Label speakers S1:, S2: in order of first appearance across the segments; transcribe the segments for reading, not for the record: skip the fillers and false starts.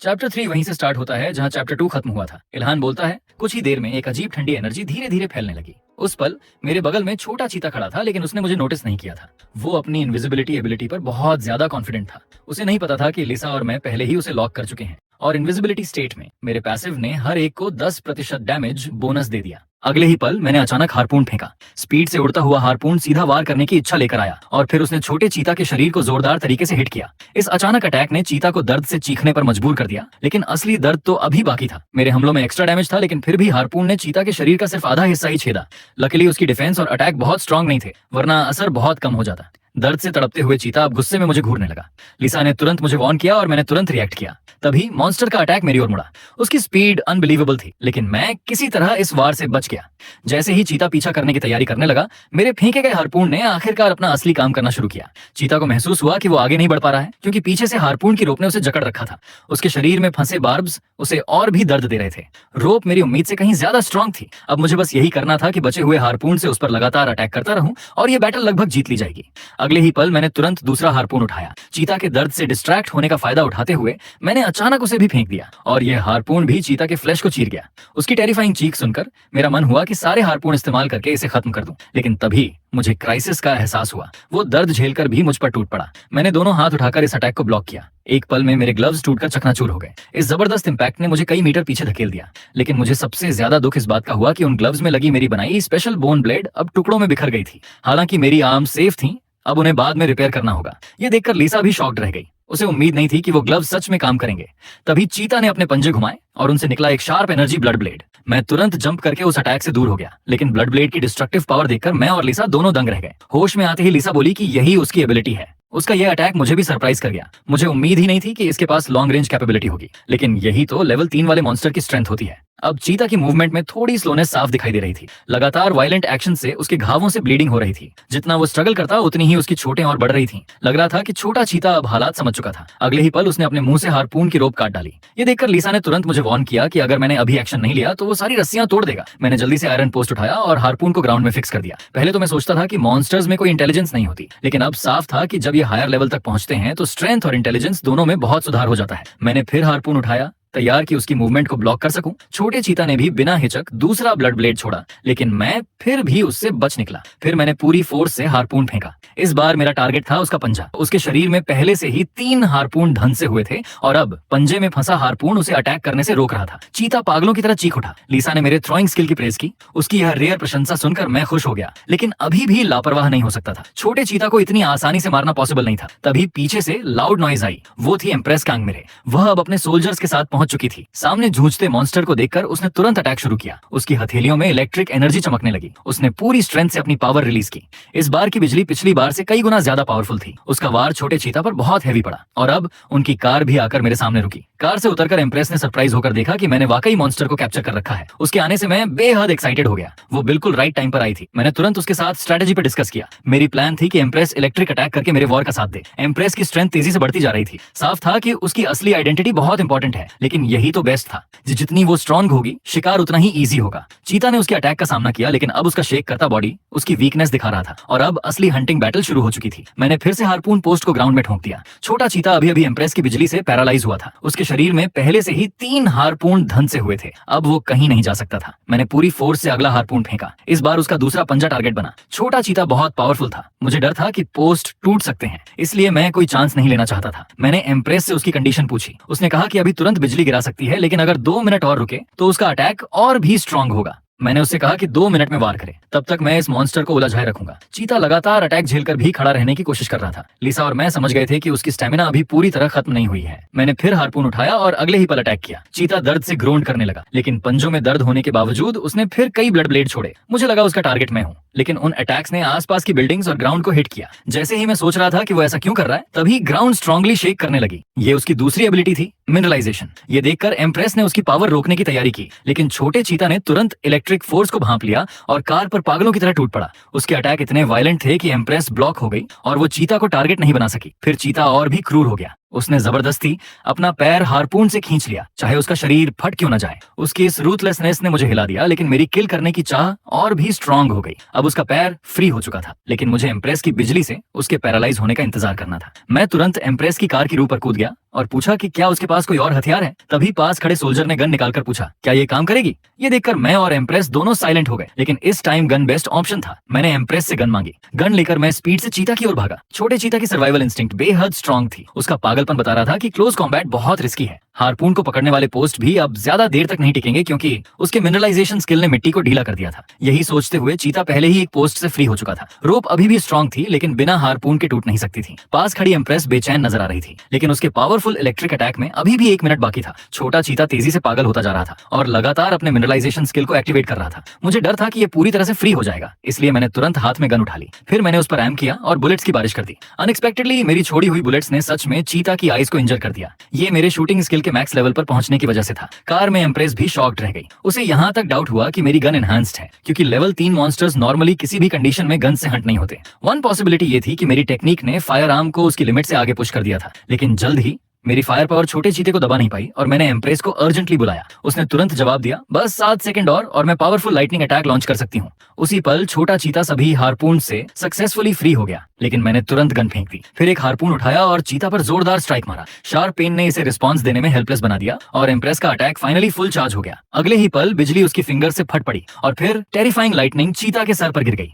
S1: Chapter 3 वहीं से start होता है जहां चैप्टर 2 खत्म हुआ था। इल्हान बोलता है, कुछ ही देर में एक अजीब ठंडी एनर्जी धीरे धीरे फैलने लगी। उस पल मेरे बगल में छोटा चीता खड़ा था, लेकिन उसने मुझे नोटिस नहीं किया था। वो अपनी इनविजिबिलिटी एबिलिटी पर बहुत ज्यादा कॉन्फिडेंट था। उसे नहीं पता था कि लिसा और मैं पहले ही उसे लॉक कर चुके हैं और इनविजिबिलिटी स्टेट में मेरे पैसिव ने हर एक को 10% डैमेज बोनस दे दिया। अगले ही पल मैंने अचानक हारपून फेंका। स्पीड से उड़ता हुआ हारपून सीधा वार करने की इच्छा लेकर आया और फिर उसने छोटे चीता के शरीर को जोरदार तरीके से हिट किया। इस अचानक अटैक ने चीता को दर्द से चीखने पर मजबूर कर दिया, लेकिन असली दर्द तो अभी बाकी था। मेरे हमलों में एक्स्ट्रा डैमेज था, लेकिन फिर भी हारपून ने चीता के शरीर का सिर्फ आधा हिस्सा ही छेदा। लकीली उसकी डिफेंस और अटैक बहुत स्ट्रांग नहीं थे, वरना असर बहुत कम हो जाता। दर्द से तड़पते हुए चीता अब गुस्से में मुझे घूरने लगा। लिसा ने तुरंत मुझे वार्न किया और मैंने तुरंत रिएक्ट किया। तभी मॉन्स्टर का अटैक मेरी ओर मुड़ा। उसकी स्पीड अनबिलीवेबल थी, लेकिन मैं किसी तरह इस वार से बच गया। जैसे ही चीता पीछा करने की तैयारी करने लगा, मेरे फेंके गए हारपून ने आखिरकार अपना असली काम करना शुरू किया। चीता को महसूस हुआ कि वो आगे नहीं बढ़ पा रहा है, क्योंकि पीछे से हारपून की रोप ने उसे जकड़ रखा था। उसके शरीर में फंसे बार्ब्स उसे और भी दर्द दे रहे थे। रोप मेरी उम्मीद से कहीं ज्यादा स्ट्रांग थी। अब मुझे बस यही करना था कि बचे हुए हारपून से उस पर लगातार अटैक करता रहूं और ये बैटल लगभग जीत ली जाएगी। अगले ही पल मैंने तुरंत दूसरा हारपून उठाया। चीता के दर्द से डिस्ट्रैक्ट होने का फायदा उठाते हुए मैंने अचानक उसे भी फेंक दिया और यह हारपून भी चीता के फ्लैश को चीर गया। उसकी टेरिफाइंग चीख सुनकर मेरा मन हुआ कि सारे हारपून इस्तेमाल करके इसे खत्म कर दूं, लेकिन तभी मुझे क्राइसिस का एहसास हुआ। वो दर्द झेलकर भी मुझ पर टूट पड़ा। मैंने दोनों हाथ उठाकर इस अटैक को ब्लॉक किया। एक पल में मेरे ग्लव्स टूटकर चकनाचूर हो गए। इस जबरदस्त इंपैक्ट ने मुझे कई मीटर पीछे धकेल दिया, लेकिन मुझे सबसे ज्यादा दुख इस बात का हुआ कि उन ग्लव्स में लगी मेरी बनाई स्पेशल बोन ब्लेड अब टुकड़ों में बिखर गई थी। हालांकि मेरी आर्म सेफ थी, अब उन्हें बाद में रिपेयर करना होगा। ये देखकर लिसा भी शॉक्ड रह गई। उसे उम्मीद नहीं थी कि वो ग्लव्स सच में काम करेंगे। तभी चीता ने अपने पंजे घुमाए और उनसे निकला एक शार्प एनर्जी ब्लड ब्लेड। मैं तुरंत जंप करके उस अटैक से दूर हो गया, लेकिन ब्लड ब्लेड की डिस्ट्रक्टिव पावर देखकर मैं और लिसा दोनों दंग रह गए। होश में आते ही लिसा बोली कि यही उसकी एबिलिटी है। उसका यह अटैक मुझे भी सरप्राइज कर गया। मुझे उम्मीद ही नहीं थी कि इसके पास लॉन्ग रेंज कैपेबिलिटी होगी, लेकिन यही तो लेवल 3 वाले मॉन्स्टर की स्ट्रेंथ होती है। अब चीता की मूवमेंट में थोड़ी स्लोनेस साफ दिखाई दे रही थी। लगातार वायलेंट एक्शन से उसके घावों से ब्लीडिंग हो रही थी। जितना वो स्ट्रगल करता, उतनी ही उसकी चोटें और बढ़ रही थी। लग रहा था कि छोटा चीता अब हालात समझ चुका था। अगले ही पल उसने अपने मुंह से हारपून की रोप काट डाली। ये देखकर लिसा ने तुरंत मुझे वार्न किया कि अगर मैंने अभी एक्शन नहीं लिया तो वो सारी रस्सियां तोड़ देगा। मैंने जल्दी से आयरन पोस्ट उठाया और हारपून को ग्राउंड में फिक्स कर दिया। पहले तो मैं सोचता था कि मॉन्स्टर्स में कोई इंटेलिजेंस नहीं होती, लेकिन अब साफ था कि जब ये हायर लेवल तक पहुंचते हैं तो स्ट्रेंथ और इंटेलिजेंस दोनों में बहुत सुधार हो जाता है। मैंने फिर हारपून उठाया, तैयार कि उसकी मूवमेंट को ब्लॉक कर सकूं। छोटे चीता ने भी बिना हिचक दूसरा ब्लड ब्लेड छोड़ा, लेकिन मैं फिर भी उससे बच निकला। फिर मैंने पूरी फोर्स से हारपून फेंका। इस बार मेरा टारगेट था उसका पंजा। उसके शरीर में पहले से ही 3 हारपून ढंग से हुए थे और अब पंजे में फंसा हारपून उसे अटैक करने से रोक रहा था। चीता पागलों की तरह चीख उठा। लिसा ने मेरे थ्रोइंग स्किल की प्रेज की। उसकी यह रेयर प्रशंसा सुनकर मैं खुश हो गया, लेकिन अभी भी लापरवाह नहीं हो सकता था। छोटे चीता को इतनी आसानी से मारना पॉसिबल नहीं था। तभी पीछे से लाउड नॉइज आई। वो थी एम्प्रेस कांगमिरे। वह अब अपने सोल्जर्स के साथ पहुंच चुकी थी। सामने जूझते मॉन्स्टर को देखकर उसने तुरंत अटैक शुरू किया। उसकी हथेलियों में इलेक्ट्रिक एनर्जी चमकने लगी। उसने पूरी स्ट्रेंथ से अपनी पावर रिलीज की। इस बार की बिजली पिछली बार से कई गुना ज्यादा पावरफुल थी। उसका वार छोटे चीता पर बहुत हैवी पड़ा और अब उनकी कार भी आकर मेरे सामने रुकी। कार से उतरकर एम्प्रेस ने सरप्राइज होकर देखा कि मैंने वाकई मॉन्स्टर को कैप्चर कर रखा है। उसके आने से मैं बेहद एक्साइटेड हो गया। वो बिल्कुल राइट टाइम पर आई थी। मैंने तुरंत उसके साथ स्ट्रेटेजी पर डिस्कस किया। मेरी प्लान थी कि एम्प्रेस इलेक्ट्रिक अटैक करके मेरे वॉर का साथ दे। एम्प्रेस की स्ट्रेंथ तेजी से बढ़ती जा रही थी। साफ था कि उसकी असली आइडेंटिटी बहुत इंपॉर्टेंट है, लेकिन यही तो बेस्ट था। जितनी वो स्ट्रांग होगी, शिकार उतना ही इजी होगा। चीता ने उसके अटैक का सामना किया, लेकिन अब उसका शेक करता बॉडी उसकी वीकनेस दिखा रहा था और अब असली हंटिंग बैटल शुरू हो चुकी थी। मैंने फिर से हारपून पोस्ट को ग्राउंड में ठोक दिया। छोटा चीता अभी अभी एम्प्रेस की बिजली से पैरालाइज हुआ था। उसके शरीर में पहले से ही 3 हारपून धन से हुए थे। अब वो कहीं नहीं जा सकता था। मैंने पूरी फोर्स से अगला हारपून फेंका। इस बार उसका दूसरा पंजा टारगेट बना। छोटा चीता बहुत पावरफुल था। मुझे डर था कि पोस्ट टूट सकते हैं, इसलिए मैं कोई चांस नहीं लेना चाहता था। मैंने एम्प्रेस से उसकी कंडीशन पूछी। उसने कहा कि अभी तुरंत बिजली गिरा सकती है, लेकिन अगर 2 मिनट और रुके तो उसका अटैक और भी स्ट्रांग होगा। मैंने उससे कहा कि 2 मिनट में वार करे, तब तक मैं इस मॉन्स्टर को उलझाए रखूंगा। चीता लगातार अटैक झेलकर भी खड़ा रहने की कोशिश कर रहा था। लिसा और मैं समझ गए थे कि उसकी स्टेमिना अभी पूरी तरह खत्म नहीं हुई है। मैंने फिर हारपून उठाया और अगले ही पल अटैक किया। चीता दर्द से ग्रोन करने लगा, लेकिन पंजों में दर्द होने के बावजूद उसने फिर कई ब्लड ब्लेड छोड़े। मुझे लगा उसका टारगेट मैं हूँ, लेकिन उन अटैक्स ने आसपास की बिल्डिंग्स और ग्राउंड को हिट किया। जैसे ही मैं सोच रहा था कि वो ऐसा क्यों कर रहा है, तभी ग्राउंड स्ट्रांगली शेक करने लगी। ये उसकी दूसरी एबिलिटी थी, मिनरलाइजेशन। ये देखकर एम्प्रेस ने उसकी पावर रोकने की तैयारी की, लेकिन छोटे चीता ने तुरंत इलेक्ट्रिक फोर्स को भांप लिया और कार पर पागलों की तरह टूट पड़ा। उसके अटैक इतने वायलेंट थे कि एम्प्रेस ब्लॉक हो गई और वो चीता को टारगेट नहीं बना सकी। फिर चीता और भी क्रूर हो गया। उसने जबरदस्ती अपना पैर हार्पून से खींच लिया, चाहे उसका शरीर फट क्यों न जाए। उसकी इस रूथलेसनेस ने मुझे हिला दिया, लेकिन मेरी किल करने की चाह और भी स्ट्रांग हो गई। अब उसका पैर फ्री हो चुका था, लेकिन मुझे एम्प्रेस की बिजली से उसके पैरालाइज होने का इंतजार करना था। मैं तुरंत एम्प्रेस की कार की रूह पर कूद गया और पूछा कि क्या उसके पास कोई और हथियार है। तभी पास खड़े सोल्जर ने गन निकालकर पूछा, क्या ये काम करेगी? ये देखकर मैं और एम्प्रेस दोनों साइलेंट हो गए, लेकिन इस टाइम गन बेस्ट ऑप्शन था। मैंने एम्प्रेस से गन मांगी। गन लेकर मैं स्पीड से चीता की ओर भागा। छोटे चीता की सर्वाइवल इंस्टिंक्ट बेहद स्ट्रांग थी। उसका पागलपन बता रहा था कि क्लोज कॉम्बैट बहुत रिस्की है। हार्पून को पकड़ने वाले पोस्ट भी अब ज्यादा देर तक नहीं टिकेंगे, क्योंकि उसके मिनरलाइजेशन स्किल ने मिट्टी को ढीला कर दिया था। यही सोचते हुए चीता पहले ही एक पोस्ट से फ्री हो चुका था। रोप अभी भी स्ट्रांग थी, लेकिन बिना हार्पून के टूट नहीं सकती थी। पास खड़ी एम्प्रेस बेचैन नजर आ रही थी, लेकिन उसके पावरफुल इलेक्ट्रिक अटैक में अभी भी 1 मिनट बाकी था। छोटा चीता तेजी से पागल होता जा रहा था और लगातार अपने मिनरलाइजेशन स्किल को एक्टिवेट कर रहा था। मुझे डर था कि ये पूरी तरह से फ्री हो जाएगा, इसलिए मैंने तुरंत हाथ में गन उठा ली। फिर मैंने उस पर एम किया और बुलेट्स की बारिश कर दी। अनएक्सपेक्टेडली मेरी छोड़ी हुई बुलेट्स ने सच में चीता की आइज को इंजर कर दिया। ये मेरे शूटिंग स्किल के मैक्स लेवल पर पहुंचने की वजह से था। कार में एम्प्रेस भी शॉक्ड रह गई। उसे यहाँ तक डाउट हुआ कि मेरी गन एनहांस्ड है, क्योंकि लेवल 3 मॉन्स्टर्स नॉर्मली किसी भी कंडीशन में गन से हंट नहीं होते। वन पॉसिबिलिटी ये थी कि मेरी टेक्निक ने फायर आर्म को उसकी लिमिट से आगे पुश कर दिया था, लेकिन जल्द ही मेरी फायर पावर छोटे चीते को दबा नहीं पाई और मैंने एम्प्रेस को अर्जेंटली बुलाया। उसने तुरंत जवाब दिया, बस 7 सेकंड और मैं पावरफुल लाइटनिंग अटैक लॉन्च कर सकती हूँ। उसी पल छोटा चीता सभी हार्पून से सक्सेसफुली फ्री हो गया, लेकिन मैंने तुरंत गन फेंक दी। फिर एक हार्पून उठाया और चीता पर जोरदार स्ट्राइक मारा। शार्प पेन ने इसे रिस्पॉन्स देने में हेल्पलेस बना दिया और एम्प्रेस का अटैक फाइनली फुल चार्ज हो गया। अगले ही पल बिजली उसकी फिंगर से फट पड़ी और फिर टेरिफाइंग लाइटनिंग चीता के सर पर गिर गई।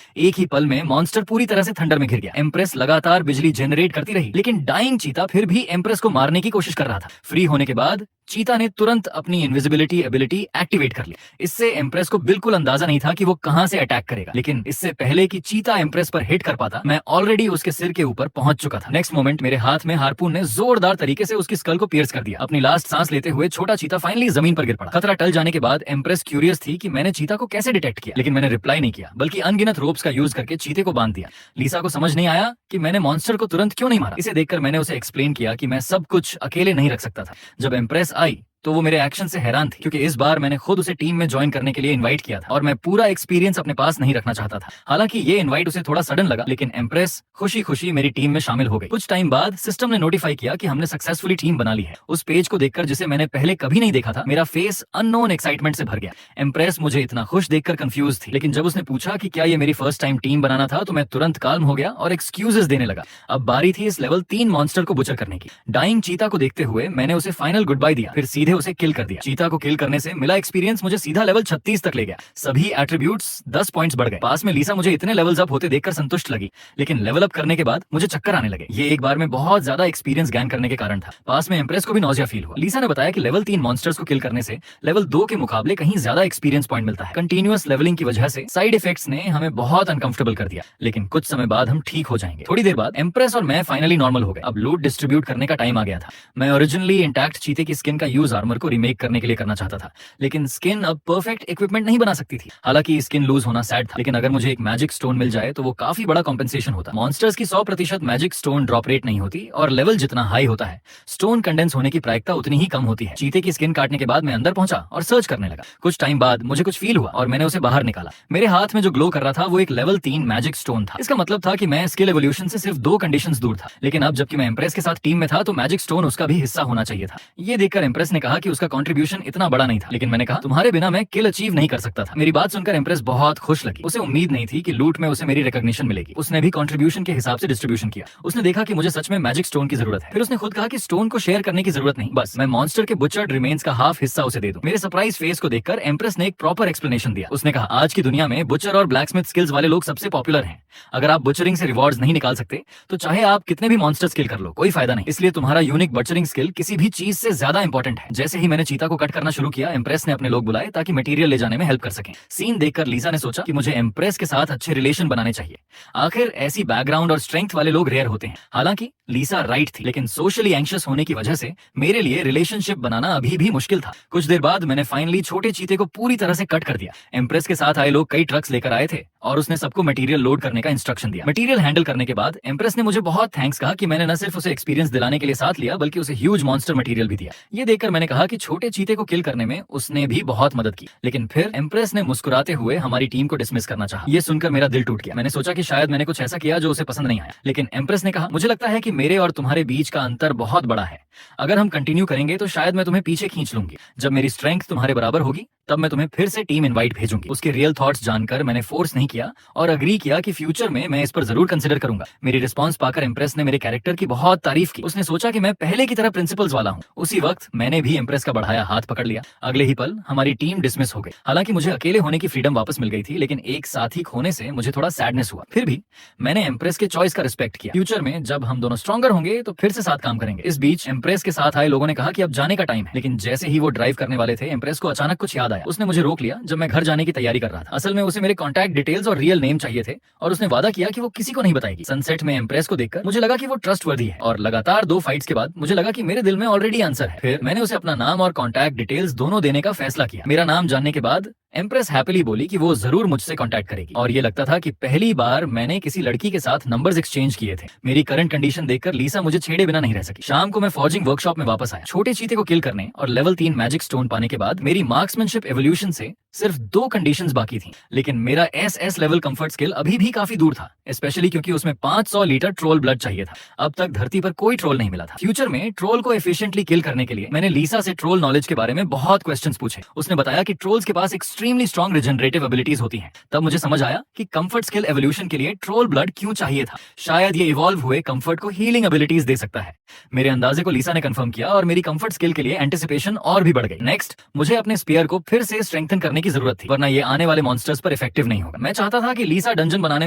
S1: एक ही पल में मॉन्स्टर पूरी तरह से थंडर में घिर गया। एम्प्रेस लगातार बिजली जनरेट करती रही, लेकिन डाइंग चीता फिर भी एम्प्रेस को मारने की कोशिश कर रहा था। फ्री होने के बाद चीता ने तुरंत अपनी इनविजिबिलिटी एबिलिटी एक्टिवेट कर ली। इससे एम्प्रेस को बिल्कुल अंदाजा नहीं था कि वो कहां से अटैक करेगा, लेकिन इससे पहले कि चीता एम्प्रेस पर हिट कर पाता, मैं ऑलरेडी उसके सिर के ऊपर पहुंच चुका था। नेक्स्ट मोमेंट मेरे हाथ में हार्पून ने जोरदार तरीके से उसकी स्कल को पियर्स कर दिया। अपनी लास्ट सांस लेते हुए छोटा चीता फाइनली जमीन पर गिर पड़ा। खतरा टल जाने के बाद एम्प्रेस क्यूरियस थी कि मैंने चीता को कैसे डिटेक्ट किया, लेकिन मैंने रिप्लाई नहीं किया, बल्कि अनगिनत रोप्स का यूज करके चीते को बांध दिया। लीसा को समझ नहीं आया कि मैंने मॉन्स्टर को तुरंत क्यों नहीं मारा। इसे देखकर मैंने उसे एक्सप्लेन किया कि मैं सब कुछ अकेले नहीं रख सकता था। जब एम्प्रेस आई तो वो मेरे एक्शन से हैरान थी, क्योंकि इस बार मैंने खुद उसे टीम में ज्वाइन करने के लिए इनवाइट किया था और मैं पूरा एक्सपीरियंस अपने पास नहीं रखना चाहता था। हालांकि ये इनवाइट उसे थोड़ा सडन लगा, लेकिन एम्प्रेस खुशी खुशी मेरी टीम में शामिल हो गई। कुछ टाइम बाद सिस्टम ने नोटिफाई किया कि हमने सक्सेसफुली टीम बना ली है। उस पेज को देखकर, जिसे मैंने पहले कभी नहीं देखा था, मेरा फेस अननोन एक्साइटमेंट से भर गया। एम्प्रेस मुझे इतना खुश देखकर कंफ्यूज थी, लेकिन जब उसने पूछा कि क्या ये मेरी फर्स्ट टाइम टीम बनाना था, तो मैं तुरंत काल्म हो गया और एक्सक्यूजेस देने लगा। अब बारी थी इस लेवल 3 मॉन्स्टर को बुचर करने की। डाइंग चीता को देखते हुए मैंने उसे फाइनल गुड बाय दिया, फिर सीधे उसे किल कर दिया। चीता को किल करने से मिला एक्सपीरियंस मुझे सीधा लेवल 36 तक ले गया। सभी एट्रीब्यूट्स 10 पॉइंट्स बढ़ गए। पास में लीसा मुझे इतने लेवल्स अप होते देखकर संतुष्ट लगी, लेकिन लेवल अप करने के बाद मुझे चक्कर आने लगे। ये एक बार में बहुत ज्यादा एक्सपीरियंस गैन करने के कारण था। पास में एम्प्रेस को भी नौजिया फील हुआ। लीसा ने बताया कि लेवल 3 मॉन्स्टर्स को किल करने से लेवल 2 के मुकाबले कहीं ज्यादा एक्सपीरियंस पॉइंट मिलता है। कंटिन्यूअस लेवलिंग की वजह से साइड इफेक्ट्स ने हमें बहुत अनकंफर्टेबल कर दिया, लेकिन कुछ समय बाद हम ठीक हो जाएंगे। थोड़ी देर बाद एम्प्रेस और मैं फाइनली नॉर्मल हो गए। अब लूट डिस्ट्रीब्यूट करने का टाइम आ गया था। मैं ओरिजिनली इंटैक्ट चीते की स्किन का यूज आर्मर को रीमेक करने के लिए करना चाहता था, लेकिन स्किन अब परफेक्ट इक्विपमेंट नहीं बना सकती थी। हालांकि स्किन लूज होना सैड था, लेकिन अगर मुझे एक मैजिक स्टोन मिल जाए तो वो काफी बड़ा कॉम्पेंसेशन होता। मॉन्स्टर्स की 100% मैजिक स्टोन ड्रॉप रेट नहीं होती और लेवल जितना हाई होता है, स्टोन कंडेंस होने की प्रायिकता उतनी ही कम होती है। चीते की स्किन काटने के बाद मैं अंदर पहुंचा और सर्च करने लगा। कुछ टाइम बाद मुझे कुछ फील हुआ और मैंने उसे बाहर निकाला। मेरे हाथ में जो ग्लो कर रहा था वो एक लेवल 3 मैजिक स्टोन था। इसका मतलब था कि मैं स्किल एवोल्यूशन से सिर्फ 2 कंडीशंस दूर था, लेकिन अब जबकि मैं एम्प्रेस के साथ टीम में था तो मैजिक स्टोन उसका भी हिस्सा होना चाहिए था। ये देखकर एम्प्रेस ने कहा कि उसका कंट्रीब्यूशन इतना बड़ा नहीं था, लेकिन मैंने कहा तुम्हारे बिना मैं किल अचीव नहीं कर सकता था। मेरी बात सुनकर एम्प्रेस बहुत खुश लगी। उसे उम्मीद नहीं थी कि लूट में उसे मेरी रिकॉग्निशन मिलेगी। उसने भी कंट्रीब्यूशन के हिसाब से डिस्ट्रीब्यूशन किया। उसने देखा कि मुझे सच में मैजिक स्टोन की जरूरत है। फिर उसने खुद कहा कि स्टोन को शेयर करने की जरूरत नहीं, बस मैं मॉन्स्टर के बुचर्ड रिमेन्स का हाफ हिस्सा उसे दे दूं। मेरे सरप्राइज फेस को देखकर एम्प्रेस ने एक प्रॉपर एक्सप्लेनेशन दिया। उसने कहा आज की दुनिया में बुचर और ब्लैकस्मिथ स्किल्स वाले लोग सबसे पॉपुलर हैं। अगर आप बुचरिंग से रिवॉर्ड्स नहीं निकाल सकते तो चाहे आप कितने भी मॉन्स्टर स्किल कर लो, कोई फायदा नहीं। इसलिए तुम्हारा यूनिक बचरिंग स्किल किसी भी चीज से ज्यादा इंपॉर्टेंट है। जैसे ही मैंने चीता को कट करना शुरू किया, एम्प्रेस ने अपने लोग बुलाए ताकि मटेरियल ले जाने में हेल्प कर सकें। सीन देखकर लीसा ने सोचा कि मुझे एम्प्रेस के साथ अच्छे रिलेशन बनाने चाहिए। आखिर ऐसी बैकग्राउंड और स्ट्रेंथ वाले लोग रेयर होते हैं। हालांकि लीसा राइट थी, लेकिन सोशली एंग्शियस होने की वजह से मेरे लिए रिलेशनशिप बनाना अभी भी मुश्किल था। कुछ देर बाद मैंने फाइनली छोटे चीते को पूरी तरह से कट कर दिया। एम्प्रेस के साथ आए लोग कई ट्रक्स लेकर आए थे और उसने सबको मटेरियल लोड करने का इंस्ट्रक्शन दिया। मटेरियल हैंडल करने के बाद एम्प्रेस ने मुझे बहुत थैंक्स कहा कि मैंने न सिर्फ उसे एक्सपीरियंस दिलाने के लिए साथ लिया, बल्कि उसे ह्यूज मॉन्स्टर मटेरियल भी दिया। ये देखकर मैंने कहा कि छोटे चीते को किल करने में उसने भी बहुत मदद की। लेकिन फिर एम्प्रेस ने मुस्कुराते हुए हमारी टीम को डिसमिस करना चाहा। ये सुनकर मेरा दिल टूट गया। मैंने सोचा कि शायद मैंने कुछ ऐसा किया जो उसे पसंद नहीं आया, लेकिन एम्प्रेस ने कहा मुझे लगता है कि मेरे और तुम्हारे बीच का अंतर बहुत बड़ा है। अगर हम कंटिन्यू करेंगे तो शायद मैं तुम्हें पीछे खींच लूंगी। जब मेरी स्ट्रेंथ तुम्हारे बराबर होगी तब मैं तुम्हें फिर से टीम इनवाइट भेजूंगी। उसके रियल थॉट्स जानकर मैंने फोर्स नहीं किया और अग्री किया कि फ्यूचर में मैं इस पर जरूर कंसिडर करूंगा। मेरी रिस्पांस पाकर इम्प्रेस ने मेरे कैरेक्टर की बहुत तारीफ की। उसने सोचा कि मैं पहले की तरह प्रिंसिपल्स वाला हूँ। उसी वक्त मैंने भी इम्प्रेस का बढ़ाया हाथ पकड़ लिया। अगले ही पल हमारी टीम डिसमिस हो गई। हालांकि मुझे अकेले होने की फ्रीडम वापस मिल गई थी, लेकिन एक साथी खोने से मुझे थोड़ा सैडनेस हुआ। फिर भी मैंने इम्प्रेस के चॉइस का रिस्पेक्ट किया। फ्यूचर में जब हम दोनों स्ट्रॉन्गर होंगे तो फिर से साथ काम करेंगे। इस बीच इम्प्रेस के साथ आए लोगों ने कहा कि अब जाने का टाइम है, लेकिन जैसे ही वो ड्राइव करने वाले थे इम्प्रेस को अचानक कुछ याद आया। उसने मुझे रोक लिया जब मैं घर जाने की तैयारी कर रहा था। असल में उसे मेरे कॉन्टैक्ट डिटेल्स और रियल नेम चाहिए थे और उसने वादा किया कि वो किसी को नहीं बताएगी। सनसेट में इम्प्रेस को देखकर मुझे लगा कि वो ट्रस्टवर्दी है और लगातार 2 फाइट्स के बाद मुझे लगा कि मेरे दिल में ऑलरेडी आंसर है। फिर मैंने उसे अपना नाम और कॉन्टैक्ट डिटेल्स दोनों देने का फैसला किया। मेरा नाम जानने के बाद एम्प्रेस हैप्पीली बोली कि वो जरूर मुझसे कांटेक्ट करेगी और ये लगता था कि पहली बार मैंने किसी लड़की के साथ नंबर्स एक्सचेंज किए थे। मेरी करंट कंडीशन देखकर लीसा मुझे छेड़े बिना नहीं रह सकी। शाम को मैं फॉर्जिंग वर्कशॉप में वापस आया। छोटे चीते को किल करने और लेवल 3 मैजिक स्टोन पाने के बाद मेरी मार्क्समैनशिप एवोल्यूशन से सिर्फ 2 कंडीशंस बाकी थी, लेकिन मेरा एसएस लेवल कंफर्ट स्किल अभी भी काफी दूर था, स्पेशली क्योंकि उसमें 500 लीटर ट्रोल ब्लड चाहिए था। अब तक धरती पर कोई ट्रोल नहीं मिला था। फ्यूचर में ट्रोल को एफिशिएंटली किल करने के लिए मैंने लीसा से ट्रोल नॉलेज के बारे में बहुत क्वेश्चंस पूछे। उसने बताया कि ट्रोल्स के पास एक्सट्रीमली स्ट्रॉन्ग रिजनरेटिव एबिलिटीज होती हैं। तब मुझे समझ आया कि कंफर्ट स्किल एवोल्यूशन के लिए ट्रोल ब्लड क्यों चाहिए था। शायद ये इवॉल्व हुए कंफर्ट को हीलिंग एबिलिटीज दे सकता है। मेरे अंदाजे को लीसा ने कंफर्म किया और मेरी कंफर्ट स्किल के लिए एंटिसिपेशन और भी बढ़ गई। नेक्स्ट, मुझे अपने स्पीयर को फिर से स्ट्रेंथन करने की जरूरत थी, वरना ये आने वाले मॉन्स्टर्स पर इफेक्टिव नहीं होगा। मैं चाहता था कि लीसा डंजन बनाने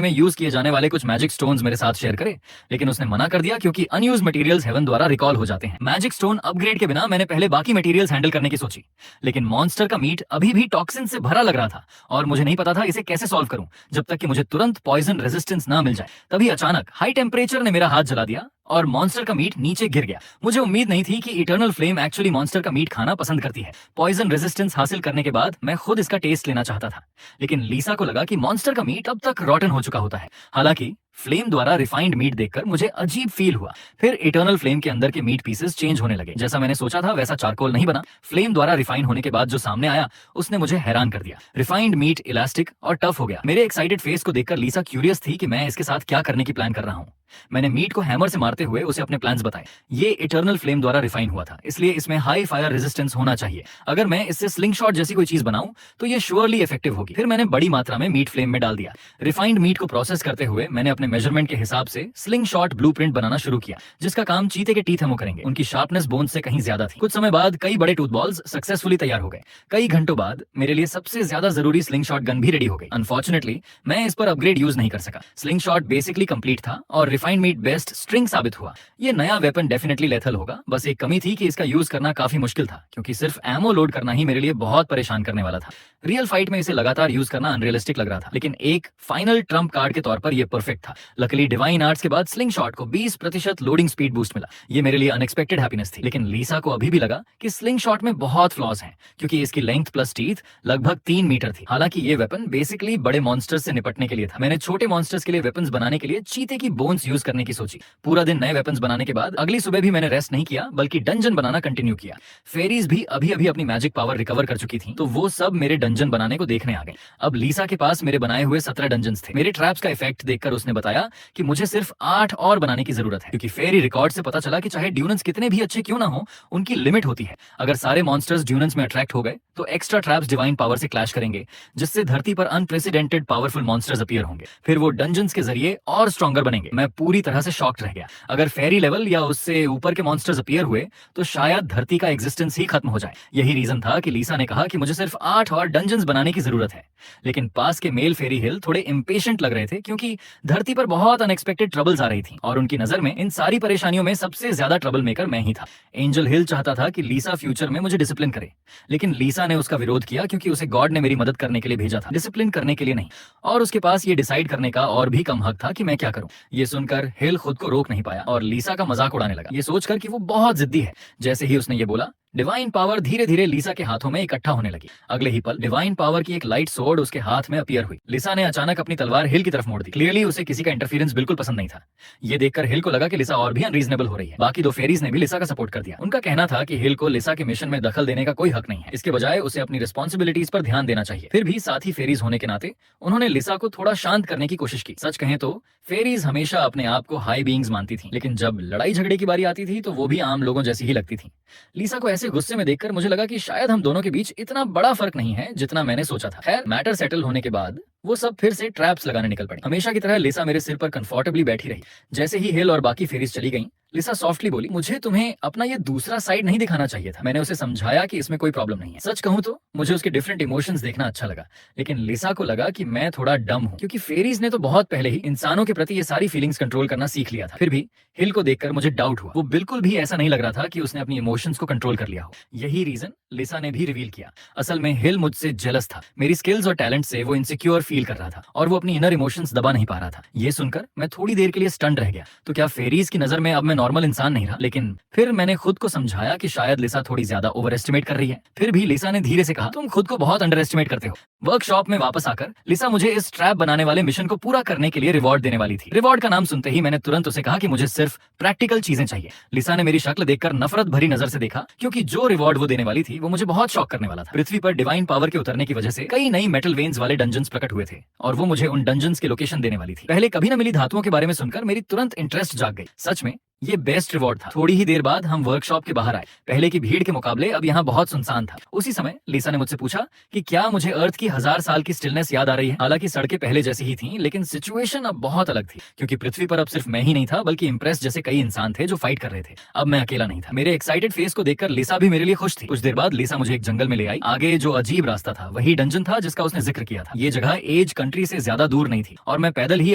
S1: में यूज किए जाने वाले कुछ मैजिक स्टोन्स मेरे साथ शेयर करे, लेकिन उसने मना कर दिया क्योंकि अनयूज्ड मटेरियल्स हेवन द्वारा रिकॉल हो जाते हैं। मैजिक स्टोन अपग्रेड के बिना मैंने पहले बाकी मटेरियल्स हैंडल करने की सोची, लेकिन मॉन्स्टर का मीट अभी भी टॉक्सिन से भरा लग रहा था और मुझे नहीं पता था इसे कैसे सॉल्व करूं जब तक कि मुझे तुरंत पॉइजन रेजिस्टेंस ना मिल जाए। तभी अचानक हाई टेम्परेचर ने मेरा हाथ जला दिया और मॉन्स्टर का मीट नीचे गिर गया। मुझे उम्मीद नहीं थी कि इटर्नल फ्लेम एक्चुअली मॉन्स्टर का मीट खाना पसंद करती है। पॉइजन रेजिस्टेंस हासिल करने के बाद मैं खुद इसका टेस्ट लेना चाहता था, लेकिन लीसा को लगा कि मॉन्स्टर का मीट अब तक रॉटन हो चुका होता है। हालांकि फ्लेम द्वारा रिफाइंड मीट देखकर मुझे अजीब फील हुआ। फिर इटर्नल फ्लेम के अंदर के मीट पीसेस चेंज होने लगे। जैसा मैंने सोचा था वैसा चारकोल नहीं बना। फ्लेम द्वारा रिफाइन होने के बाद जो सामने आया उसने मुझे हैरान कर दिया। रिफाइंड मीट इलास्टिक और टफ हो गया। मेरे एक्साइटेड फेस को देखकर लीसा क्यूरियस थी कि मैं इसके साथ क्या करने की प्लान कर रहा हूँ। मैंने मीट को हैमर से मारते हुए उसे अपने प्लान्स बताए। ये इटर्नल फ्लेम द्वारा रिफाइन हुआ था, इसलिए इसमें हाई फायर रेजिस्टेंस होना चाहिए। अगर मैं इससे स्लिंग शॉट जैसी कोई चीज बनाऊं तो ये श्योरली इफेक्टिव होगी। फिर मैंने बड़ी मात्रा में मीट फ्लेम में डाल दिया। रिफाइंड मीट को प्रोसेस करते हुए मैंने अपने मेजरमेंट के हिसाब से स्लिंग शॉट ब्लूप्रिंट बनाना शुरू किया, जिसका काम चीते के टीथ हमो करेंगे। उनकी शार्पनेस बोन से कहीं ज्यादा थी। कुछ समय बाद कई बड़े टूथ बॉल्स सक्सेसफुली तैयार हो गए। कई घंटों बाद मेरे लिए सबसे ज्यादा जरूरी स्लिंग शॉट गन भी रेडी हो गई। अनफॉर्चुनेटली मैं इस पर अपग्रेड यूज नहीं कर सका। स्लिंग शॉट बेसिकली कंप्लीट था और रिफाइंड मीट बेस्ट स्ट्रिंग साबित हुआ। ये नया वेपन डेफिनेटली लेथल होगा, बस एक कमी थी कि इसका यूज करना काफी मुश्किल था, क्योंकि सिर्फ एमो लोड करना ही मेरे लिए बहुत परेशान करने वाला था। रियल फाइट में इसे लगातार यूज करना अनरियलिस्टिक लग रहा था, लेकिन एक फाइनल ट्रम्प कार्ड के तौर पर यह परफेक्ट था। लकीली डिवाइन आर्ट्स के बाद स्लिंग शॉट को 20% लोडिंग स्पीड बूस्ट मिला। ये मेरे लिए अनएक्सपेक्टेड हैप्पीनेस थी, लेकिन लीसा को अभी भी लगा कि स्लिंग शॉट में बहुत फ्लॉज हैं, क्योंकि इसकी लेंथ प्लस टीथ लगभग 3 मीटर थी। हालांकि ये वेपन बेसिकली बड़े मॉन्स्टर्स से निपटने के लिए था। मैंने छोटे मॉन्स्टर्स के लिए वेपन्स बनाने के लिए चीते की बोन्स यूज करने की सोची। पूरा दिन नए वेपन्स बनाने के बाद अगली सुबह भी मैंने रेस्ट नहीं किया, बल्कि डंजन बनाना कंटिन्यू किया। फेरीज भी अभी अभी अपनी मैजिक पावर रिकवर कर चुकी थी, तो वो सब मेरे डंजन बनाने को देखने आ गए। अब लीसा के पास मेरे बनाए हुए 17 डंजन्स थे। मेरे ट्रैप्स का इफेक्ट देखकर उसने बताया कि मुझे सिर्फ 8 और बनाने की जरूरत है, क्योंकि फेरी रिकॉर्ड से पता चला कि चाहे ड्यूनेंस कितने भी अच्छे क्यों ना हो, उनकी लिमिट होती है। अगर सारे मॉन्स्टर्स ड्यूनेंस में अट्रैक्ट हो गए तो एक्स्ट्रा ट्रैप्स डिवाइन पावर से क्लैश करेंगे, जिससे धरती पर अनप्रेसिडेंटेड पावरफुल मॉन्स्टर्स अपीयर होंगे। फिर वो डंजन्स के जरिए और स्ट्रॉन्गर बनेंगे। मैं पूरी तरह से शॉक्ड रह गया। अगर फेरी लेवल या उससे ऊपर के मॉन्स्टर्स अपीयर हुए तो शायद धरती का एग्जिस्टेंस ही खत्म हो जाए। यही रीजन था कि लीसा ने कहा कि मुझे सिर्फ 8 और डंजन्स बनाने की जरूरत है। लेकिन पास के मेल फेरी हिल थोड़े इंपेशेंट लग रहे थे, क्योंकि धरती पर बहुत अनएक्सपेक्टेड ट्रबल्स आ रही थी और उनकी नजर में इन सारी परेशानियों में सबसे ज्यादा ट्रबल मेकर मैं ही था। एंजल हिल चाहता था कि लीसा फ्यूचर में मुझे डिसिप्लिन करे, लेकिन लीसा ने उसका विरोध किया, क्योंकि उसे गॉड ने मेरी मदद करने के लिए भेजा था, डिसिप्लिन करने के लिए नहीं। और उसके पास ये डिसाइड करने का और भी कम हक था कि मैं क्या करूं। ये सुनकर हिल खुद को रोक नहीं पाया और लीसा का मजाक उड़ाने लगा, ये सोचकर कि वो बहुत जिद्दी है। जैसे ही उसने ये बोला, डिवाइन पावर धीरे धीरे लिसा के हाथों में इकट्ठा होने लगी। अगले ही पल डिवाइन पावर की एक लाइट सोर्ड उसके हाथ में अपीयर हुई। लिसा ने अचानक अपनी तलवार हिल की तरफ मोड़ दी। क्लियरली उसे किसी का इंटरफेरेंस बिल्कुल पसंद नहीं था। ये देखकर हिल को लगा कि लिसा और भी अनरीजनेबल हो रही है। बाकी दो फेरीज ने भी लिसा का सपोर्ट कर दिया। उनका कहना था कि हिल को लिसा के मिशन में दखल देने का कोई हक नहीं है, इसके बजाय उसे अपनी रिस्पॉन्सिबिलिटीज पर ध्यान देना चाहिए। फिर भी साथी फेरीज होने के नाते उन्होंने लिसा को थोड़ा शांत करने की कोशिश की। सच कहें तो फेरीज हमेशा अपने आप को हाई बीइंग्स मानती थी, लेकिन जब लड़ाई झगड़े की बारी आती थी तो वो भी आम लोगों जैसी ही लगती थी। लिसा को ऐसे गुस्से में देखकर मुझे लगा कि शायद हम दोनों के बीच इतना बड़ा फर्क नहीं है जितना मैंने सोचा था। खैर, मैटर सेटल होने के बाद वो सब फिर से ट्रैप्स लगाने निकल पड़ी। हमेशा की तरह लिसा मेरे सिर पर कंफर्टेबली बैठी रही। जैसे ही हिल और बाकी फेरीज चली गईं, लिसा सॉफ्टली बोली, मुझे तुम्हें अपना ये दूसरा साइड नहीं दिखाना चाहिए था। मैंने उसे समझाया कि इसमें कोई प्रॉब्लम नहीं है। सच कहूं तो मुझे उसके डिफरेंट इमोशंस देखना अच्छा लगा, लेकिन लिसा को लगा कि मैं थोड़ा डम हूं, क्योंकि फेरीज ने तो बहुत पहले ही इंसानों के प्रति ये सारी फीलिंग्स कंट्रोल करना सीख लिया था। फिर भी हिल को देखकर मुझे डाउट हुआ। वो बिल्कुल भी ऐसा नहीं लग रहा था कि उसने अपनी इमोशंस को कंट्रोल कर लिया हो। यही रीजन लिसा ने भी रिवील किया। असल में हिल मुझसे जेलस था। मेरी स्किल्स और टैलेंट से वो इनसिक्योर फील कर रहा था और वो अपनी इनर इमोशंस दबा नहीं पा रहा था। ये सुनकर मैं थोड़ी देर के लिए स्टन्ड रह गया। तो क्या फेरीज की नजर में अब मैं नॉर्मल इंसान नहीं रहा? लेकिन फिर मैंने खुद को समझाया कि शायद लिसा थोड़ी ज्यादा ओवर एस्टिमेट कर रही है। फिर भी लिसा ने धीरे से कहा, तुम खुद को बहुत अंडर एस्टिमेट करते हो। वर्कशॉप में वापस आकर लिसा मुझे इस ट्रैप बनाने वाले मिशन को पूरा करने के लिए रिवॉर्ड देने वाली थी। रिवॉर्ड का नाम सुनते ही मैंने तुरंत उसे कहा कि मुझे सिर्फ प्रैक्टिकल चीजें चाहिए। लिसा ने मेरी शक्ल देखकर नफरत भरी नजर से देखा, क्योंकि जो रिवॉर्ड वो देने वाली थी वो मुझे बहुत शॉक करने वाला था। पृथ्वी पर डिवाइन पावर के उतरने की वजह से कई नई मेटल वेन्स वाले डंजन्स प्रकट हुए थे और वो मुझे उन डंजन्स की लोकेशन देने वाली थी। पहले कभी न मिली धातुओं के बारे में सुनकर मेरी तुरंत इंटरेस्ट जाग गई। सच में ये बेस्ट रिवॉर्ड था। थोड़ी ही देर बाद हम वर्कशॉप के बाहर आए। पहले की भीड़ के मुकाबले अब यहाँ बहुत सुनसान था। उसी समय लिसा ने मुझसे पूछा कि क्या मुझे अर्थ की 1000 साल की स्टिलनेस याद आ रही है। हालांकि सड़कें पहले जैसी ही थीं, लेकिन सिचुएशन अब बहुत अलग थी, क्योंकि पृथ्वी पर अब सिर्फ मैं ही नहीं था, बल्कि इम्प्रेस जैसे कई इंसान थे जो फाइट कर रहे थे। अब मैं अकेला नहीं था। मेरे एक्साइटेड फेस को देखकर लिसा भी मेरे लिए खुश थी। कुछ देर बाद लिसा मुझे एक जंगल में ले आई। आगे जो अजीब रास्ता था वही डंजन था जिसका उसने जिक्र किया था। ये जगह एज कंट्री से ज्यादा दूर नहीं थी और मैं पैदल ही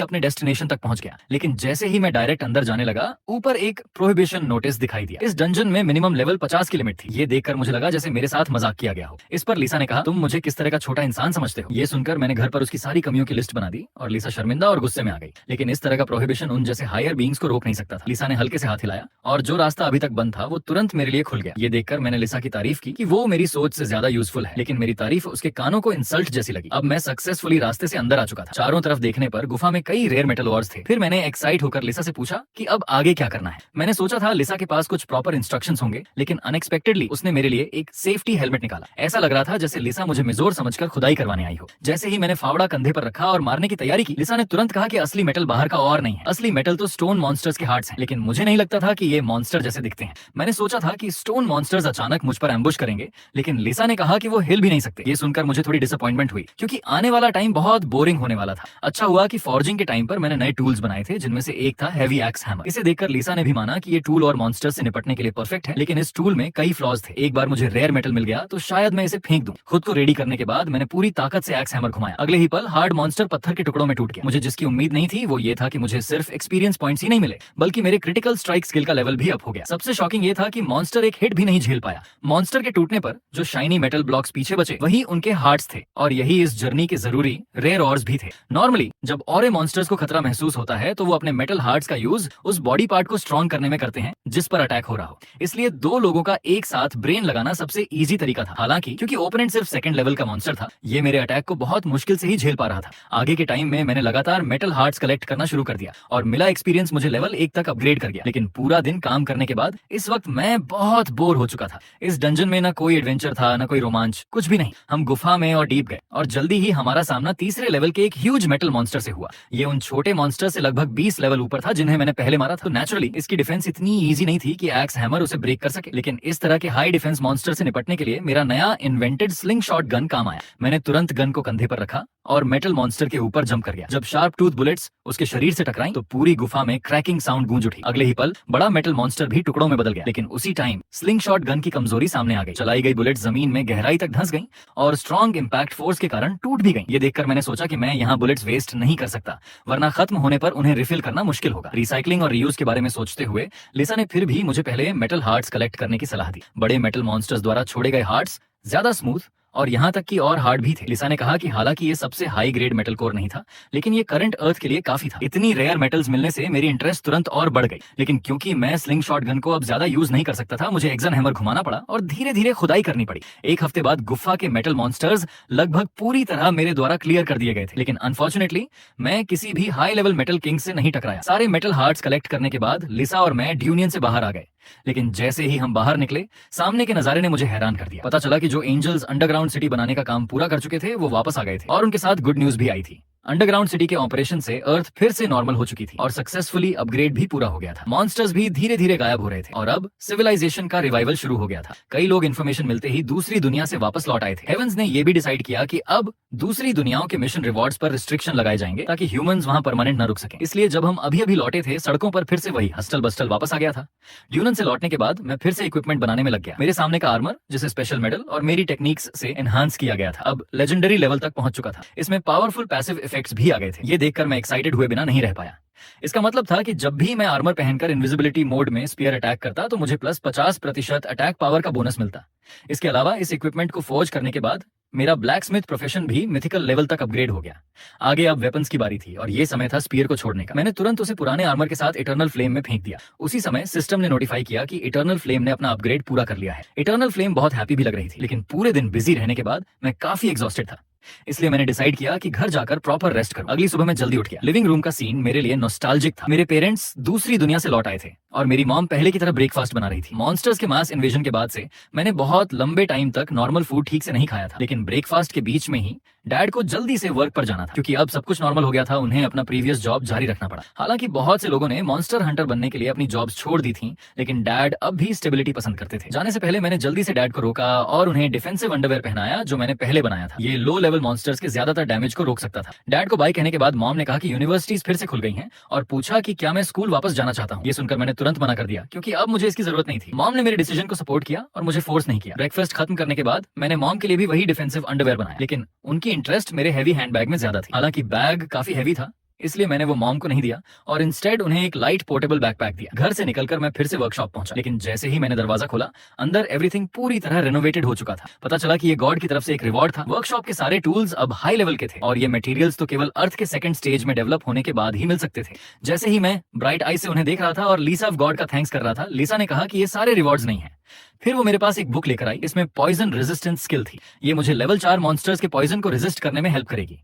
S1: अपने डेस्टिनेशन तक पहुंच गया। लेकिन जैसे ही मैं डायरेक्ट अंदर जाने लगा, ऊपर एक प्रोहिबिशन नोटिस दिखाई दिया। इस डंजन में मिनिमम लेवल 50 की लिमिट थी। ये देखकर मुझे लगा जैसे मेरे साथ मजाक किया गया हो। इस पर लिसा ने कहा, तुम मुझे किस तरह का छोटा इंसान समझते हो? ये सुनकर मैंने घर पर उसकी सारी कमियों की लिस्ट बना दी और लिसा शर्मिंदा और गुस्से में आ गई। लेकिन इस तरह का प्रोहिबिशन उन जैसे हायर बीइंग्स को रोक नहीं सकता था। लिसा ने हल्के से हाथ हिलाया और जो रास्ता अभी तक बंद था वो तुरंत मेरे लिए खुल गया। ये देखकर मैंने लिसा की तारीफ की कि वो मेरी सोच से ज्यादा यूजफुल है, लेकिन मेरी तारीफ उसके कानों को इंसल्ट जैसी लगी। अब मैं सक्सेसफुली रास्ते से अंदर आ चुका था। चारों तरफ देखने पर गुफा में कई रेयर मेटल ऑर्स थे। फिर मैंने एक्साइट होकर लिसा से पूछा कि अब आगे क्या करना है। मैंने सोचा था लिसा के पास कुछ प्रॉपर इंस्ट्रक्शंस होंगे, लेकिन अनएक्सपेक्टेडली उसने मेरे लिए एक सेफ्टी हेलमेट निकाला। ऐसा लग रहा था जैसे लिसा मुझे मिजोर समझकर खुदाई करवाने आई हो। जैसे ही मैंने फावड़ा कंधे पर रखा और मारने की तैयारी की, लिसा ने तुरंत कहा कि असली मेटल बाहर का और नहीं है, असली मेटल तो स्टोन मॉन्स्टर्स के हार्ट्स हैं। लेकिन मुझे नहीं लगता था कि ये मॉन्स्टर जैसे दिखते हैं। मैंने सोचा था कि स्टोन मॉन्स्टर्स अचानक मुझ पर एम्बुश करेंगे, लेकिन लिसा ने कहा कि वो हिल भी नहीं सकते। ये सुनकर मुझे थोड़ी डिसअपॉइंटमेंट हुई, क्योंकि आने वाला टाइम बहुत बोरिंग होने वाला था। अच्छा हुआ कि फॉर्जिंग के टाइम पर मैंने नए टूल्स बनाए थे, जिनमें से एक था हैवी एक्स हैमर। इसे देखकर लिसा ने भी माना कि ये टूल और मॉन्स्टर से निपटने के लिए परफेक्ट है, लेकिन इस टूल में कई फ्लॉज थे। एक बार मुझे रेयर मेटल मिल गया तो शायद मैं इसे फेंक दूं। खुद को रेडी करने के बाद मैंने पूरी ताकत से एक्स हैमर घुमाया। अगले ही पल हार्ड मॉन्स्टर पत्थर के टुकड़ों में टूट गया। मुझे जिसकी उम्मीद नहीं थी वो ये था कि मुझे सिर्फ एक्सपीरियंस पॉइंट्स ही नहीं मिले, बल्कि मेरे क्रिटिकल स्ट्राइक स्किल का लेवल भी अप हो गया। सबसे शॉकिंग ये था कि मॉन्स्टर एक हिट भी नहीं झेल पाया। मॉन्स्टर के टूटने पर जो शाइनी मेटल ब्लॉक्स पीछे बचे वही उनके हार्ट्स थे, और यही इस जर्नी के जरूरी रेयर ऑर्स भी थे। नॉर्मली जब और मॉन्स्टर्स को खतरा महसूस होता है तो वो अपने मेटल हार्ट्स का यूज उस बॉडी पार्ट को स्ट्रॉन्ग करने में करते हैं जिस पर अटैक हो रहा हो। इसलिए दो लोगों का एक साथ ब्रेन लगाना सबसे इजी तरीका था। हालांकि क्योंकि ओपोनेंट सिर्फ सेकंड लेवल का मॉन्स्टर था, ये मेरे अटैक को बहुत मुश्किल से ही झेल पा रहा था। आगे के टाइम में मैंने लगातार मेटल हार्ट्स कलेक्ट करना शुरू कर दिया और मिला एक्सपीरियंस मुझे लेवल 1 तक अपग्रेड कर गया। लेकिन पूरा दिन काम करने के बाद इस वक्त मैं बहुत बोर हो चुका था। इस डंजन में ना कोई एडवेंचर था, ना कोई रोमांच, कुछ भी नहीं। हम गुफा में और डीप गए और जल्दी ही हमारा सामना तीसरे लेवल के एक ह्यूज मेटल मॉन्स्टर से हुआ। ये उन छोटे मॉन्स्टर से लगभग 20 लेवल ऊपर था जिन्हें मैंने पहले मारा था। तो नेचुरली इसकी डिफेंस इतनी ईजी नहीं थी कि एक्स हैमर उसे ब्रेक कर सके। लेकिन इस तरह के हाई डिफेंस मॉन्स्टर से निपटने के लिए मेरा नया इन्वेंटेड स्लिंग शॉट गन काम आया। मैंने तुरंत गन को कंधे पर रखा और मेटल मॉन्स्टर के ऊपर जंप कर गया। जब शार्प टूथ बुलेट्स उसके शरीर से टकराई तो पूरी गुफा में क्रैकिंग साउंड गूंज उठी। अगले ही पल बड़ा मेटल मॉन्स्टर भी टुकड़ों में बदल गया। लेकिन उसी टाइम स्लिंग शॉट गन की कमजोरी सामने आ गई। चलाई गई बुलेट जमीन में गहराई तक धंस गई और स्ट्रॉन्ग इंपैक्ट फोर्स के कारण टूट भी गई। ये देखकर मैंने सोचा कि मैं यहाँ बुलेट्स वेस्ट नहीं कर सकता, वरना खत्म होने पर उन्हें रिफिल करना मुश्किल होगा। रिसाइकलिंग और रीयूज के बारे में सोचते हुए लिसा ने फिर भी मुझे पहले मेटल हार्ट्स कलेक्ट करने की सलाह दी। बड़े मेटल मॉन्स्टर्स द्वारा छोड़े गए हार्ट्स ज्यादा स्मूथ और यहाँ तक कि और हार्ड भी थे। लिसा ने कहा कि हालांकि ये सबसे हाई ग्रेड मेटल कोर नहीं था, लेकिन ये करंट अर्थ के लिए काफी था। इतनी रेयर मेटल्स मिलने से मेरी इंटरेस्ट तुरंत और बढ़ गई, लेकिन क्योंकि मैं स्लिंग शॉट गन को अब ज्यादा यूज नहीं कर सकता था, मुझे एक्सन हैमर घुमाना पड़ा और धीरे धीरे खुदाई करनी पड़ी। एक हफ्ते बाद गुफा के मेटल मॉन्स्टर्स लगभग पूरी तरह मेरे द्वारा क्लियर कर दिए गए थे, लेकिन अनफॉर्चुनेटली मैं किसी भी हाई लेवल मेटल किंग से नहीं टकराया। सारे मेटल हार्ट्स कलेक्ट करने के बाद लिसा और मैं ड्यूनियन से बाहर आ गए, लेकिन जैसे ही हम बाहर निकले, सामने के नजारे ने मुझे हैरान कर दिया। पता चला कि जो एंजल्स अंडरग्राउंड सिटी बनाने का काम पूरा कर चुके थे, वो वापस आ गए थे और उनके साथ गुड न्यूज भी आई थी। अंडरग्राउंड सिटी के ऑपरेशन से अर्थ फिर से नॉर्मल हो चुकी थी और सक्सेसफुली अपग्रेड भी पूरा हो गया था। मॉन्स्टर्स भी धीरे धीरे गायब हो रहे थे और अब सिविलाइजेशन का रिवाइवल शुरू हो गया था। कई लोग इन्फॉर्मेशन मिलते ही दूसरी दुनिया से वापस लौट आए थे। हेवंस ने यह भी डिसाइड किया कि अब दूसरी दुनियाओं के मिशन रिवॉर्ड्स पर रिस्ट्रिक्शन लगाए जाएंगे ताकि ह्यूमंस वहां परमानेंट न रुक सके। इसलिए जब हम अभी लौटे थे, सड़कों पर फिर से वही हस्टल बस्टल वापस आ गया था। ड्यूनन से लौटने के बाद मैं फिर से इक्विपमेंट बनाने में लग गया। मेरे सामने का आर्मर, जिसे स्पेशल मेडल और मेरी टेक्निक्स से एनहांस किया गया था, अब लेजेंडरी लेवल तक पहुंच चुका था। इसमें पावरफुल पैसिव इफेक्ट्स भी आ गए थे। ये देखकर मैं एक्साइटेड हुए बिना नहीं रह पाया। इसका मतलब था कि जब भी मैं आर्मर पहनकर इनविजिबिलिटी मोड में स्पीयर अटैक करता, तो मुझे प्लस 50% अटैक पावर का बोनस मिलता। इसके अलावा इस इक्विपमेंट को फोर्ज करने के बाद मेरा ब्लैक स्मिथ प्रोफेशन भी मिथिकल लेवल तक अपग्रेड हो गया। आगे अब वेपन्स की बारी थी और ये समय था स्पीयर को छोड़ने का। मैंने तुरंत उसे पुराने आर्मर के साथ इटर्नल फ्लेम में फेंक दिया। उसी समय सिस्टम ने नोटिफाई किया कि इटर्नल फ्लेम ने अपना अपग्रेड पूरा कर लिया है। इटर्नल फ्लेम बहुत हैप्पी भी लग रही थी, लेकिन पूरे दिन बिजी रहने के बाद मैं काफी एग्जॉस्टेड था। इसलिए मैंने डिसाइड किया कि घर जाकर प्रॉपर रेस्ट करूं। अगली सुबह मैं जल्दी उठ गया। लिविंग रूम का सीन मेरे लिए नॉस्टैल्जिक था। मेरे पेरेंट्स दूसरी दुनिया से लौट आए थे और मेरी मॉम पहले की तरह ब्रेकफास्ट बना रही थी। मॉन्स्टर्स के मास इन्वेजन के बाद से मैंने बहुत लंबे टाइम तक नॉर्मल फूड ठीक से नहीं खाया था, लेकिन ब्रेकफास्ट के बीच में ही डैड को जल्दी से वर्क पर जाना था, क्योंकि अब सब कुछ नॉर्मल हो गया था। उन्हें अपना प्रीवियस जॉब जारी रखना पड़ा। हालांकि बहुत से लोगों ने मॉन्स्टर हंटर बनने के लिए अपनी जॉब्स छोड़ दी थी, लेकिन डैड अब भी स्टेबिलिटी पसंद करते थे। जाने से पहले मैंने जल्दी से डैड को रोका और उन्हें डिफेंसिव अंडरवेयर पहनाया जो मैंने पहले बनाया था। ये लो लेवल मॉन्स्टर्स के ज्यादातर डैमेज को रोक सकता था। डैड को बाय कहने के बाद मॉम ने कहा कि यूनिवर्सिटीज फिर से खुल गई हैं और पूछा कि क्या मैं स्कूल वापस जाना चाहता हूँ। ये सुनकर मैंने तुरंत मना कर दिया, क्योंकि अब मुझे इसकी जरूरत नहीं थी। मॉम ने मेरे डिसीजन को सपोर्ट किया और मुझे फोर्स नहीं किया। ब्रेकफास्ट खत्म करने के बाद मैंने मॉम के लिए भी वही डिफेंसिव अंडरवेयर बनाया, लेकिन उनकी इंटरेस्ट मेरे हैवी हैंडबैग में ज्यादा थी। हालांकि बैग काफी हैवी था, इसलिए मैंने वो मॉम को नहीं दिया और इंस्टेड उन्हें एक लाइट पोर्टेबल बैकपैक दिया। घर से निकलकर मैं फिर से वर्कशॉप पहुंचा, लेकिन जैसे ही मैंने दरवाजा खोला, अंदर एवरीथिंग पूरी तरह रेनोवेटेड हो चुका था। पता चला कि ये गॉड की तरफ से एक रिवॉर्ड था। वर्कशॉप के सारे टूल्स अब हाई लेवल के थे और ये मटेरियल्स तो केवल अर्थ के सेकंड स्टेज में डेवलप होने के बाद ही मिल सकते थे। जैसे ही मैं ब्राइट आई से उन्हें देख रहा था और लिसा ऑफ गॉड का थैंक्स कर रहा था, लिसा ने कहा कि ये सारे रिवॉर्ड्स नहीं है। फिर वो मेरे पास एक बुक लेकर आई। इसमें पॉइजन रेजिस्टेंस स्किल थी। ये मुझे लेवल 4 मॉन्स्टर्स के पॉइजन को रेजिस्ट करने में हेल्प करेगी।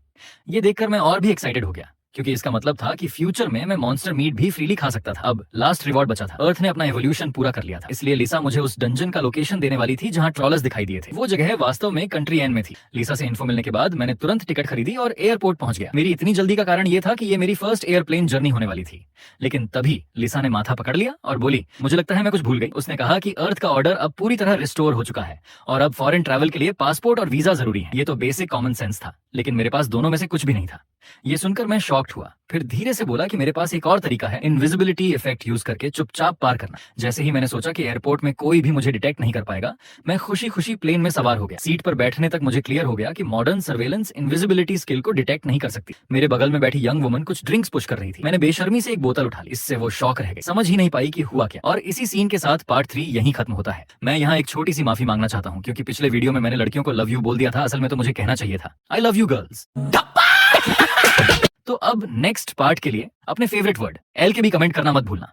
S1: ये देखकर मैं और भी एक्साइटेड हो गया, क्योंकि इसका मतलब था कि फ्यूचर में मैं मॉन्स्टर मीट भी फ्रीली खा सकता था। अब लास्ट रिवॉर्ड बचा था। अर्थ ने अपना एवोल्यूशन पूरा कर लिया था, इसलिए लिसा मुझे उस डंजन का लोकेशन देने वाली थी जहां ट्रॉलर्स दिखाई दिए थे। वो जगह वास्तव में कंट्री एन में थी। लिसा से इन्फो मिलने के बाद मैंने तुरंत टिकट खरीदी और एयरपोर्ट पहुंच गया। मेरी इतनी जल्दी का कारण ये था कि ये मेरी फर्स्ट एयरप्लेन जर्नी होने वाली थी। लेकिन तभी लिसा ने माथा पकड़ लिया और बोली, मुझे लगता है मैं कुछ भूल गई। उसने कहा कि अर्थ का ऑर्डर अब पूरी तरह रिस्टोर हो चुका है और अब फॉरेन ट्रैवल के लिए पासपोर्ट और वीजा जरूरी है। ये तो बेसिक कॉमन सेंस था, लेकिन मेरे पास दोनों में से कुछ भी नहीं था। ये सुनकर मैं शॉक्ड हुआ। फिर धीरे से बोला कि मेरे पास एक और तरीका है, इनविजिबिलिटी इफेक्ट यूज करके चुपचाप पार करना। जैसे ही मैंने सोचा कि एयरपोर्ट में कोई भी मुझे डिटेक्ट नहीं कर पाएगा, मैं खुशी खुशी प्लेन में सवार हो गया। सीट पर बैठने तक मुझे क्लियर हो गया कि मॉडर्न सर्वेलेंस इनविजिबिलिटी स्किल को डिटेक्ट नहीं कर सकती। मेरे बगल में बैठी यंग वुमन कुछ ड्रिंक्स पुश कर रही थी। मैंने बेशर्मी से एक बोतल उठा ली। इससे वो शॉक रह गई, समझ ही नहीं पाई कि हुआ क्या। और इसी सीन के साथ पार्ट 3 यहीं खत्म होता है। मैं यहाँ एक छोटी सी माफी मांगना चाहता हूँ, क्योंकि पिछले वीडियो में मैंने लड़कियों को लव यू बोल दिया था। असल में तो मुझे कहना चाहिए था आई लव यू गर्ल्स। तो अब नेक्स्ट पार्ट के लिए अपने फेवरेट वर्ड एल के भी कमेंट करना मत भूलना।